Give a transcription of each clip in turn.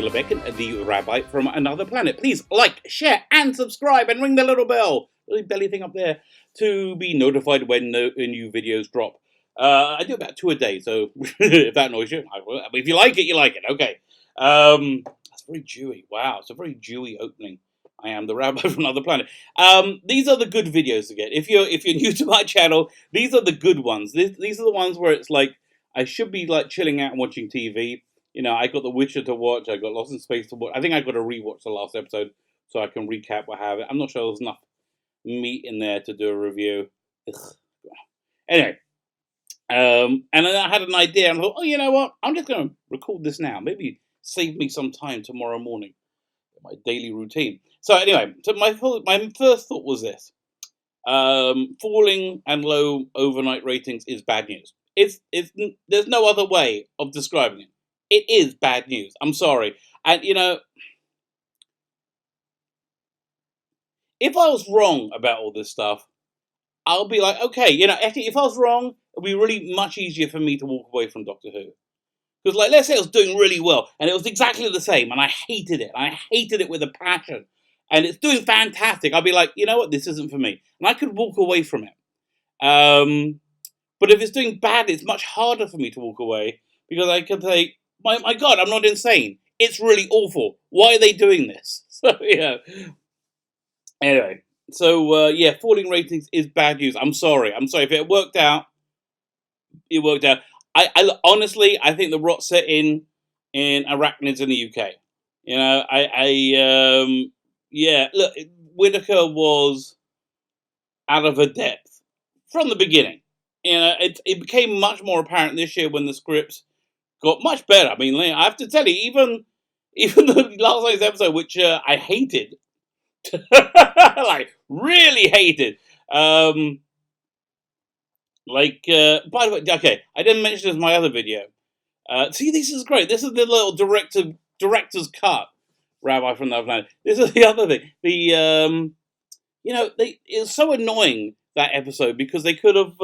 the Rabbi from another planet. Please like, share, and subscribe, and ring the little bell, the belly thing up there, to be notified when new videos drop. I do about 2 a day, so if that annoys you, if you like it, you like it. Okay. That's very Jewy. Wow, it's a very Jewy opening. I am the Rabbi from another planet. These are the good videos to get. If you're new to my channel, these are the good ones. These are the ones where it's like I should be like chilling out and watching TV. You know, I got The Witcher to watch. I got Lost in Space to watch. I think I got to rewatch the last episode so I can recap what I have. I'm not sure there's enough meat in there to do a review. Ugh. Anyway, and then I had an idea. And I thought, oh, you know what? I'm just going to record this now. Maybe save me some time tomorrow morning. My daily routine. So anyway, so my first thought was this: falling and low overnight ratings is bad news. There's no other way of describing it. It is bad news. I'm sorry. And, you know, if I was wrong about all this stuff, I'll be like, okay, you know, actually, if I was wrong, it'd be really much easier for me to walk away from Doctor Who. Because, like, let's say I was doing really well, and it was exactly the same, and I hated it. I hated it with a passion. And it's doing fantastic. I'd be like, you know what, this isn't for me. And I could walk away from it. But if it's doing bad, it's much harder for me to walk away, because I could say, my God, I'm not insane. It's really awful. Why are they doing this? So, yeah. Anyway, so, yeah, falling ratings is bad news. I'm sorry. I'm sorry. If it worked out, it worked out. I honestly, I think the rot set in arachnids in the UK. You know, yeah, look, Whittaker was out of her depth from the beginning. You know, it became much more apparent this year when the scripts got much better. I mean, I have to tell you, even the last night's episode, which I hated, like really hated. By the way, okay, I didn't mention this in my other video. See, this is great. This is the little director's cut, Rabbi from another planet. This is the other thing. You know, it's so annoying, that episode, because they could have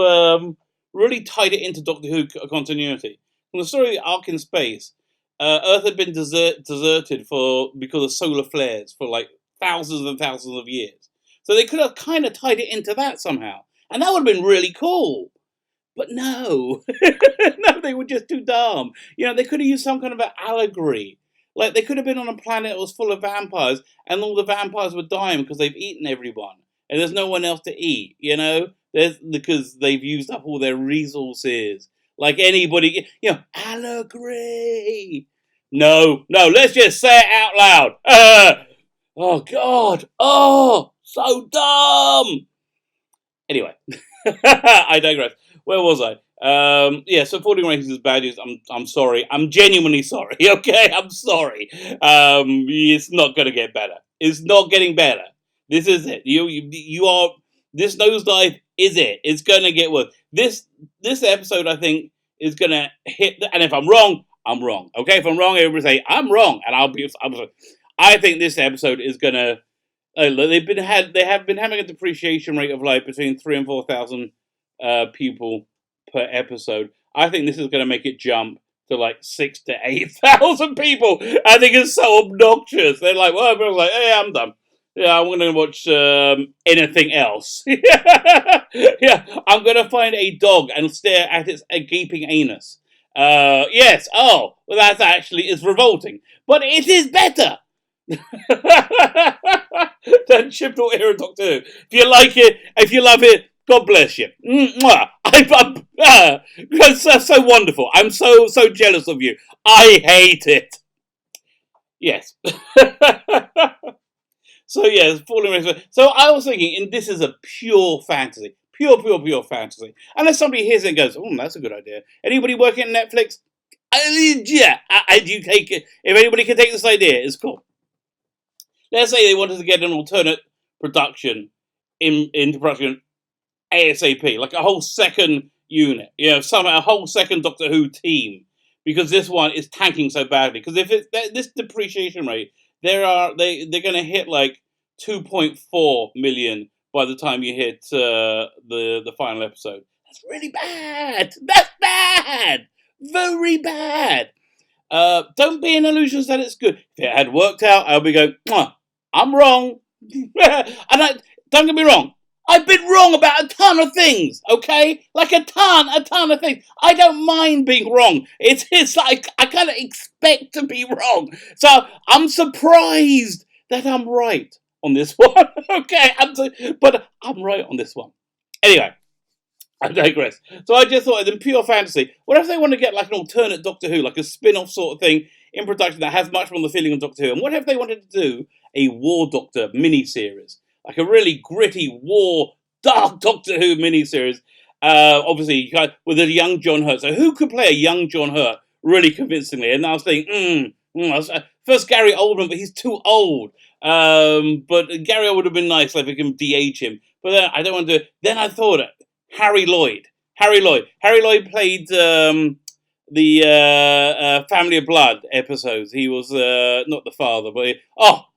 really tied it into Doctor Who continuity. From the story of Ark in Space, Earth had been deserted because of solar flares for like thousands and thousands of years. So they could have kind of tied it into that somehow. And that would have been really cool. But no. No, they were just too dumb. You know, they could have used some kind of an allegory. Like, they could have been on a planet that was full of vampires, and all the vampires were dying because they've eaten everyone. And there's no one else to eat, you know? Because they've used up all their resources. Like anybody, you know, allegory. No, let's just say it out loud. Oh, God. Oh, so dumb. Anyway, I digress. Where was I? Yeah, so falling ratings is bad news. I'm sorry. I'm genuinely sorry. Okay, I'm sorry. It's not going to get better. It's not getting better. This is it. You are. This nosedive is it. It's going to get worse. This episode, I think, is going to hit. And if I'm wrong, I'm wrong. Okay, if I'm wrong, everybody say I'm wrong, and I'm sorry. I think this episode is going to. They have been having a depreciation rate of like between 3,000 and 4,000 people per episode. I think this is going to make it jump to like 6,000 to 8,000 people. I think it's so obnoxious. They're like, well, everyone's like, hey, I'm done. Yeah, I'm going to watch anything else. Yeah, I'm going to find a dog and stare at its gaping anus. Yes. Oh, well, it's revolting, but it is better than Chibnall era Doctor Who. If you like it, if you love it, God bless you. It's so wonderful. I'm so jealous of you. I hate it. Yes. So yeah, falling ratings. So I was thinking, and this is a pure fantasy. Pure fantasy. Unless somebody hears it and goes, oh, that's a good idea. Anybody working at Netflix? Yeah, I do take it. If anybody can take this idea, it's cool. Let's say they wanted to get an alternate production into production ASAP, like a whole second unit, you know, somehow a whole second Doctor Who team, because this one is tanking so badly. Because if it's this depreciation rate, they're going to hit like 2.4 million by the time you hit the final episode. That's really bad. That's bad. Very bad. Don't be in illusions that it's good. If it had worked out, I'll be going, I'm wrong. Don't get me wrong. I've been wrong about a ton of things, okay? Like a ton of things. I don't mind being wrong. It's like I kind of expect to be wrong. So I'm surprised that I'm right on this one, okay? But I'm right on this one. Anyway, I digress. So I just thought, in pure fantasy, what if they want to get like an alternate Doctor Who, like a spin-off sort of thing in production that has much more the feeling of Doctor Who? And what if they wanted to do a War Doctor mini-series? Like a really gritty war, dark Doctor Who mini-series. Obviously, with a young John Hurt. So who could play a young John Hurt really convincingly? And I was thinking, first Gary Oldman, but he's too old. But Gary Oldman would have been nice, like we can de-age him. But then I don't want to. Then I thought Harry Lloyd. Harry Lloyd played the Family of Blood episodes. He was not the father, but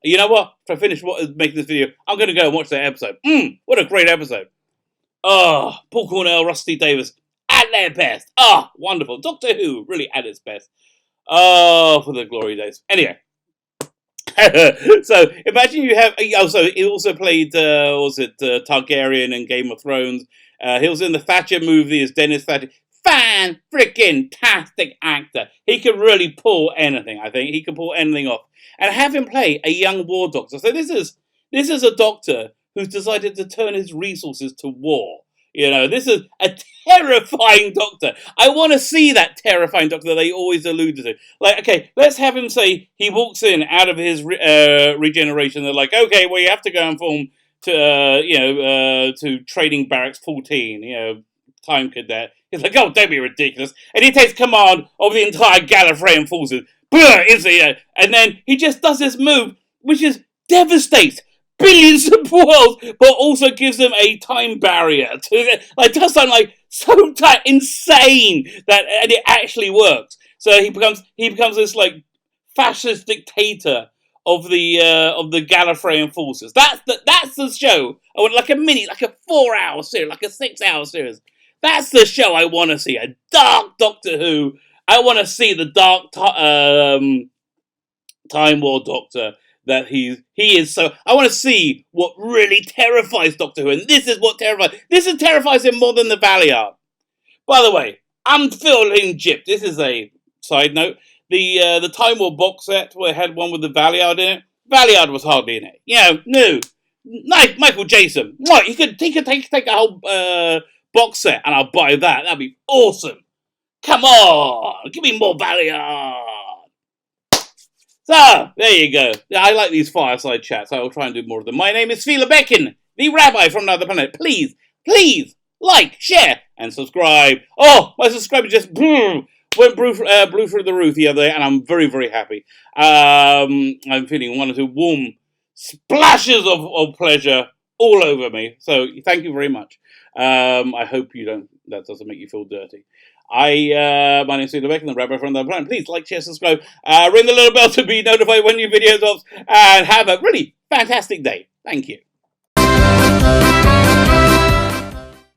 you know what? If I finish making this video, I'm going to go and watch that episode. What a great episode! Oh, Paul Cornell, Rusty Davis at their best. Wonderful. Doctor Who really at its best. Oh, for the glory days. Anyway. So imagine you have. So he also played. Targaryen in Game of Thrones. He was in the Thatcher movie as Dennis Thatcher. Fan freaking tastic actor. He can really pull anything. I think he can pull anything off, and have him play a young war doctor. So this is a doctor who's decided to turn his resources to war. You know, this is a terrifying doctor. I want to see that terrifying doctor that they always alluded to. Like, okay, let's have him say he walks in out of his regeneration. They're like, okay, well, you have to go and form to Training Barracks 14. Time cadet. He's like, oh, don't be ridiculous. And he takes command of the entire Gallifreyan forces. And then he just does this move, which is devastates billions of worlds, but also gives them a time barrier. Does something like so insane and it actually works. So he becomes this like fascist dictator of the Gallifreyan forces. That's the show. I want like a 4-hour series, like a 6-hour series. That's the show I want to see. A dark Doctor Who. I want to see the dark Time War Doctor that he is. So I want to see what really terrifies Doctor Who, and this is what terrifies. This terrifies him more than the Valiant. By the way, I'm feeling gypped. This is a side note. The Time War box set where it had one with the Valiant in it. Valiant was hardly in it. No. Michael Jason. What? He could take a whole box set, and I'll buy that. That'd be awesome. Come on, give me more Valiant. So, there you go. I like these fireside chats. I will try and do more of them. My name is Fila Beckin, the Rabbi from another planet. Please, like, share, and subscribe. Oh, my subscriber just blew through the roof the other day, and I'm very, very happy. I'm feeling one or two warm splashes of pleasure all over me. So, thank you very much. I hope that doesn't make you feel dirty. My name is Fila Beckin, the Rabbi from another planet. Please like, share, subscribe, ring the little bell to be notified when new videos are, and have a really fantastic day. Thank you.